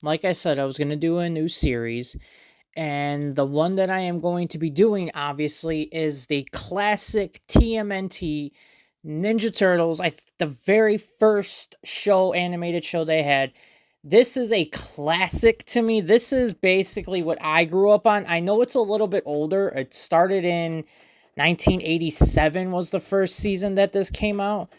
like I said, I was going to do a new series. And the one that I am going to be doing, obviously, is the classic TMNT Ninja Turtles. The very first animated show they had. This is a classic to me. This is basically what I grew up on. I know it's a little bit older. It started in 1987 was the first season that this came out.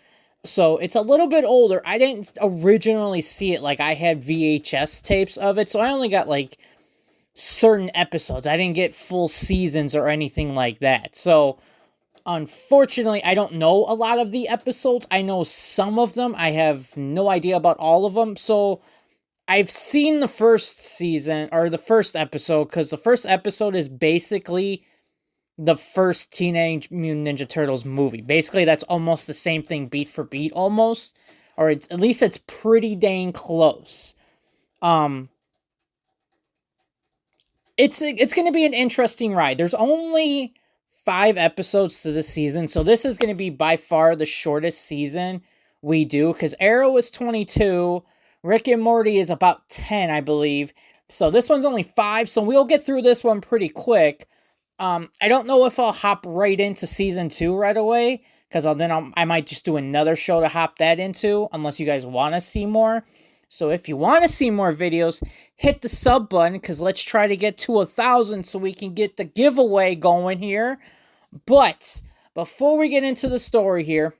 So it's a little bit older. I didn't originally see it. Like, I had VHS tapes of it, so I only got like certain episodes. I didn't get full seasons or anything like that. So unfortunately, I don't know a lot of the episodes. I know some of them. I have no idea about all of them. So I've seen the first season or the first episode, because the first episode is basically the first Teenage Mutant Ninja Turtles movie. Basically, that's almost the same thing, beat for beat, almost, or at least it's pretty dang close. It's going to be an interesting ride. There's only 5 episodes to this season, so this is going to be by far the shortest season we do, because Arrow is 22, Rick and Morty is about 10, I believe. So this one's only 5, so we'll get through this one pretty quick. I don't know if I'll hop right into season 2 right away, because I might just do another show to hop that into, unless you guys want to see more. So if you want to see more videos, hit the sub button, because let's try to get to 1,000 so we can get the giveaway going here. But before we get into the story here,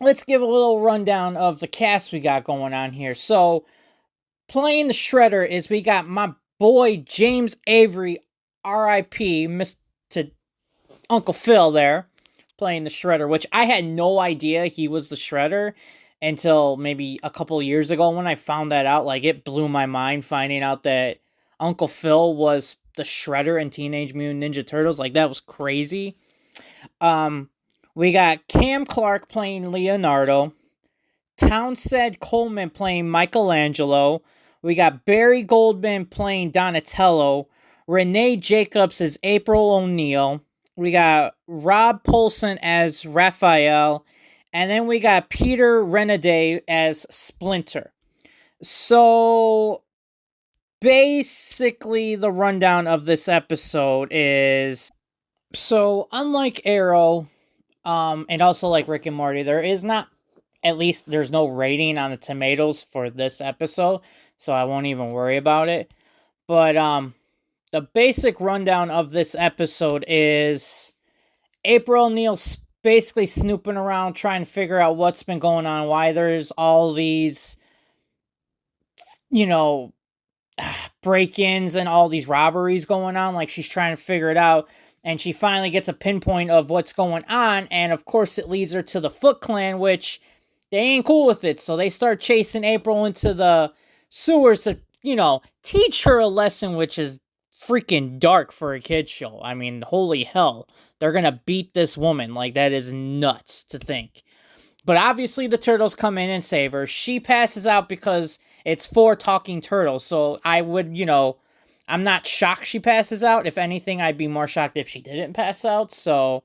let's give a little rundown of the cast we got going on here. So playing the Shredder is we got my boy James Avery, R.I.P., to Uncle Phil there, playing the Shredder, which I had no idea he was the Shredder until maybe a couple years ago when I found that out. Like, it blew my mind finding out that Uncle Phil was the Shredder in Teenage Mutant Ninja Turtles. Like, that was crazy. We got Cam Clark playing Leonardo, Townsend Coleman playing Michelangelo. We got Barry Goldman playing Donatello. Renee Jacobs as April O'Neil. We got Rob Polson as Raphael. And then we got Peter Renaday as Splinter. So basically the rundown of this episode is, so unlike Arrow, and also like Rick and Morty, there's no rating on the tomatoes for this episode, so I won't even worry about it. But the basic rundown of this episode is April O'Neil's basically snooping around trying to figure out what's been going on, why there's all these, break-ins and all these robberies going on. Like, she's trying to figure it out, and she finally gets a pinpoint of what's going on, and of course it leads her to the Foot Clan, which they ain't cool with it, so they start chasing April into the sewers to, teach her a lesson, which is freaking dark for a kid's show. I mean, holy hell. They're gonna beat this woman. Like, that is nuts to think. But obviously the turtles come in and save her. She passes out because it's 4 talking turtles. So I would, I'm not shocked she passes out. If anything, I'd be more shocked if she didn't pass out. So,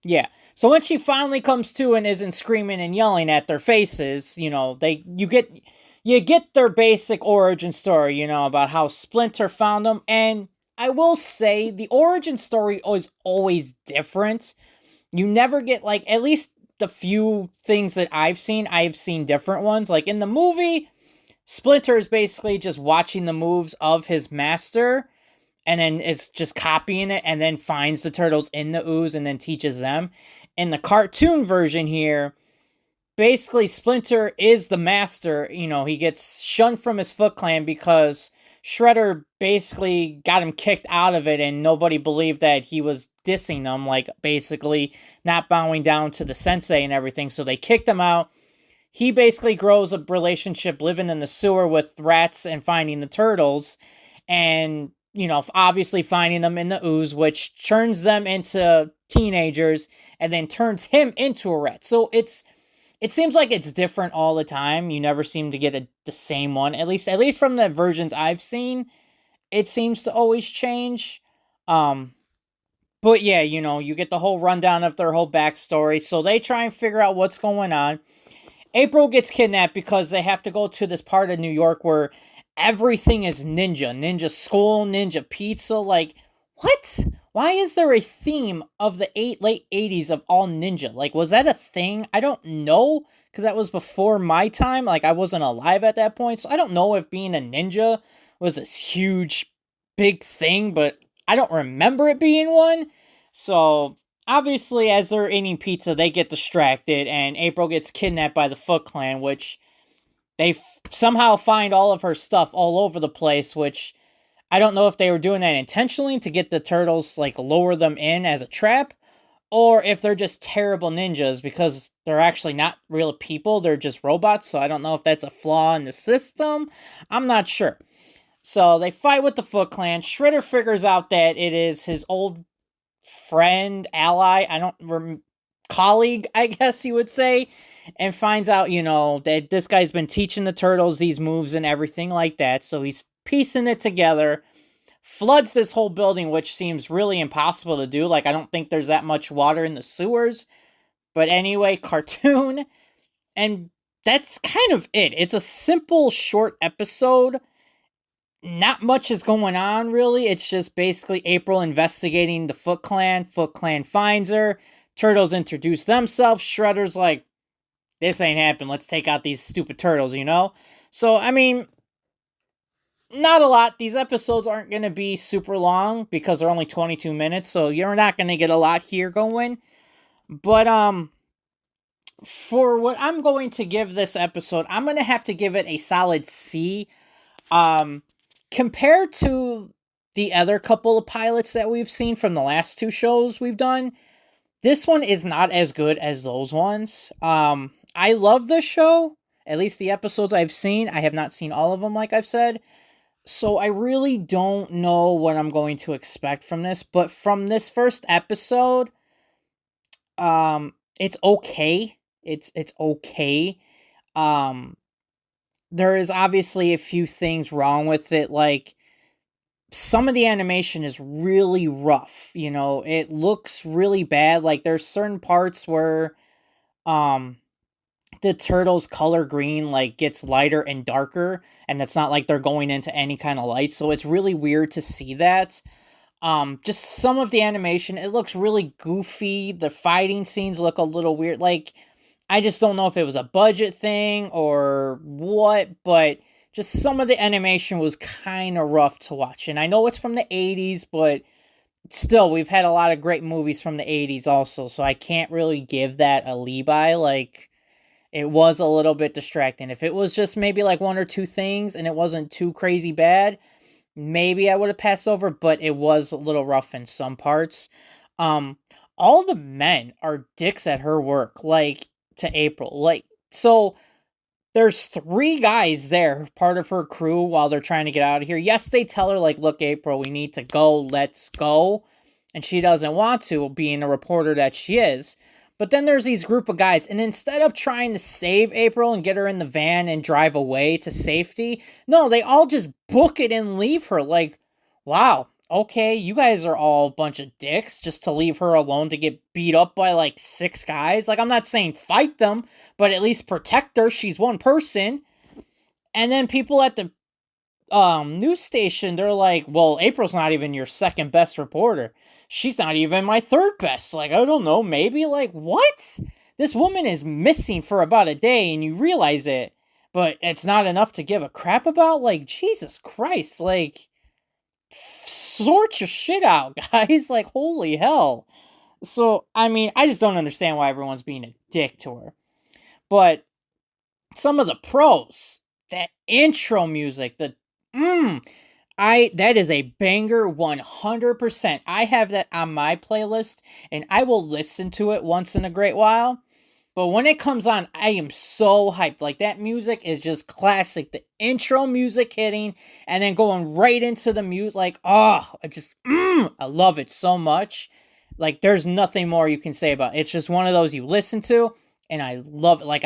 yeah. So when she finally comes to and isn't screaming and yelling at their faces, you get their basic origin story, about how Splinter found them. And I will say the origin story is always different. You never get, like, at least the few things that I've seen different ones. Like, in the movie, Splinter is basically just watching the moves of his master, and then is just copying it, and then finds the turtles in the ooze and then teaches them. In the cartoon version here, basically Splinter is the master. He gets shunned from his Foot Clan because Shredder basically got him kicked out of it, and nobody believed that he was dissing them, like basically not bowing down to the sensei and everything, so they kicked him out. He basically grows a relationship living in the sewer with rats and finding the turtles, and, obviously finding them in the ooze, which turns them into teenagers, and then turns him into a rat. So it seems like it's different all the time. You never seem to get the same one. At least from the versions I've seen, it seems to always change. But yeah, you get the whole rundown of their whole backstory. So they try and figure out what's going on. April gets kidnapped because they have to go to this part of New York where everything is ninja. Ninja school, ninja pizza. Like, what? Why is there a theme of the late 80s of all ninja? Like, was that a thing? I don't know, because that was before my time. Like, I wasn't alive at that point, so I don't know if being a ninja was this huge, big thing, but I don't remember it being one. So, obviously, as they're eating pizza, they get distracted, and April gets kidnapped by the Foot Clan, which they somehow find all of her stuff all over the place, which I don't know if they were doing that intentionally to get the turtles, like, lower them in as a trap, or if they're just terrible ninjas because they're actually not real people, they're just robots, so I don't know if that's a flaw in the system. I'm not sure. So they fight with the Foot Clan. Shredder figures out that it is his old friend, ally, colleague, I guess you would say, and finds out, that this guy's been teaching the turtles these moves and everything like that, so he's piecing it together, floods this whole building, which seems really impossible to do. Like, I don't think there's that much water in the sewers. But anyway, cartoon. And that's kind of it. It's a simple, short episode. Not much is going on, really. It's just basically April investigating the Foot Clan. Foot Clan finds her. Turtles introduce themselves. Shredder's like, this ain't happening. Let's take out these stupid turtles, So, I mean, not a lot. These episodes aren't going to be super long because they're only 22 minutes, so you're not going to get a lot here going. But, for what I'm going to give this episode, I'm going to have to give it a solid C. Compared to the other couple of pilots that we've seen from the last two shows we've done, this one is not as good as those ones. I love this show, at least the episodes I've seen. I have not seen all of them, like I've said. So I really don't know what I'm going to expect from this, but from this first episode, it's okay. It's okay. There is obviously a few things wrong with it, like some of the animation is really rough, it looks really bad. Like, there's certain parts where the turtles color green like gets lighter and darker, and it's not like they're going into any kind of light, so it's really weird to see that. Just some of the animation, it looks really goofy. The fighting scenes look a little weird. Like, I just don't know if it was a budget thing or what, but just some of the animation was kind of rough to watch. And I know it's from the 80s, but still, we've had a lot of great movies from the 80s also, so I can't really give that a levi. Like, it was a little bit distracting. If it was just maybe like one or two things and it wasn't too crazy bad, maybe I would have passed over, but it was a little rough in some parts. All the men are dicks at her work, like, to April. Like, so there's 3 guys there, part of her crew, while they're trying to get out of here. Yes, they tell her, like, look, April, we need to go, let's go. And she doesn't want to, being a reporter that she is. But then there's these group of guys, and instead of trying to save April and get her in the van and drive away to safety, no, they all just book it and leave her. Like, wow, okay, you guys are all a bunch of dicks just to leave her alone to get beat up by like 6 guys. Like, I'm not saying fight them, but at least protect her. She's one person. And then people at the news station, they're like, well, April's not even your second best reporter. She's not even my third best. Like, I don't know, maybe. Like, what? This woman is missing for about a day and you realize it, but it's not enough to give a crap about? Like, Jesus Christ. Like, sort your shit out, guys. Like, holy hell. So, I mean, I just don't understand why everyone's being a dick to her. But some of the pros, that intro music, that is a banger 100%. I have that on my playlist, and I will listen to it once in a great while. But when it comes on, I am so hyped. Like, that music is just classic. The intro music hitting, and then going right into the music. Like, I love it so much. Like, there's nothing more you can say about it. It's just one of those you listen to, and I love it. Like,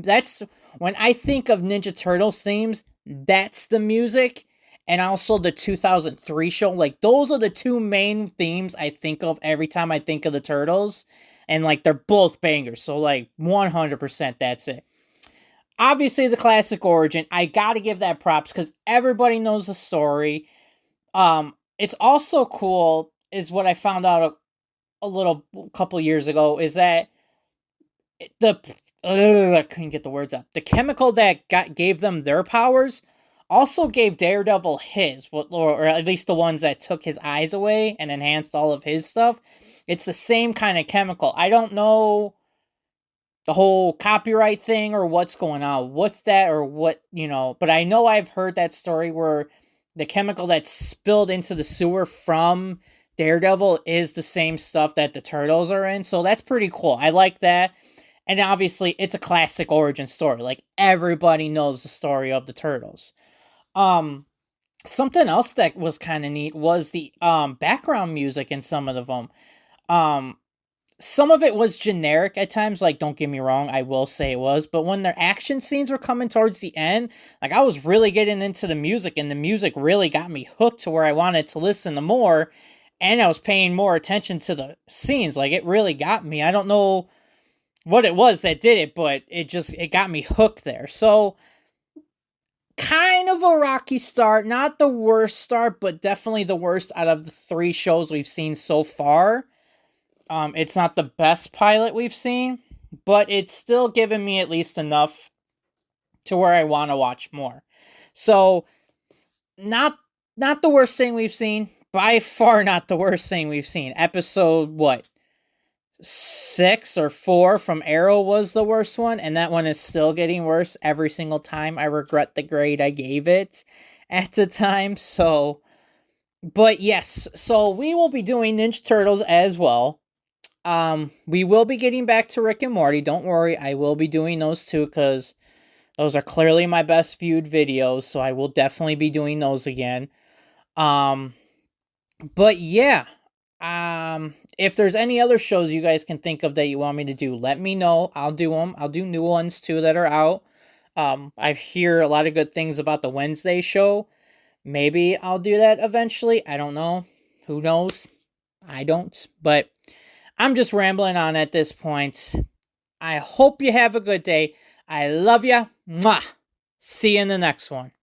that's, when I think of Ninja Turtles themes, that's the music. And also the 2003 show. Like, those are the 2 main themes I think of every time I think of the Turtles. And, like, they're both bangers. So, like, 100% that's it. obviously the classic origin. I gotta give that props because everybody knows the story. It's also cool, is what I found out a couple years ago, is that the I couldn't get the words out. The chemical that gave them their powers also gave Daredevil his, or at least the ones that took his eyes away and enhanced all of his stuff. It's the same kind of chemical. I don't know the whole copyright thing or what's going on with that, or what, but I know I've heard that story where the chemical that spilled into the sewer from Daredevil is the same stuff that the Turtles are in. So that's pretty cool. I like that. And obviously, it's a classic origin story. Like, everybody knows the story of the Turtles. Something else that was kind of neat was the background music in some of them. Some of it was generic at times, like, don't get me wrong, I will say it was, but when their action scenes were coming towards the end, like, I was really getting into the music, and the music really got me hooked to where I wanted to listen to more, and I was paying more attention to the scenes. Like, it really got me. I don't know what it was that did it, but it got me hooked there. So, kind of a rocky start. Not the worst start, but definitely the worst out of the 3 shows we've seen so far. It's not the best pilot we've seen, but it's still given me at least enough to where I want to watch more. So, not the worst thing we've seen. By far not the worst thing we've seen. Episode, 6 or 4 from Arrow was the worst one, and that one is still getting worse every single time. I regret the grade I gave it at the time. So, but yes, so we will be doing Ninja Turtles as well. We will be getting back to Rick and Morty. Don't worry, I will be doing those too, because those are clearly my best viewed videos, so I will definitely be doing those again. But yeah, if there's any other shows you guys can think of that you want me to do, let me know. I'll do them. I'll do new ones too that are out. I hear a lot of good things about the Wednesday show. Maybe I'll do that eventually. I don't know. Who knows? I don't. But I'm just rambling on at this point. I hope you have a good day. I love ya. Mwah. See you in the next one.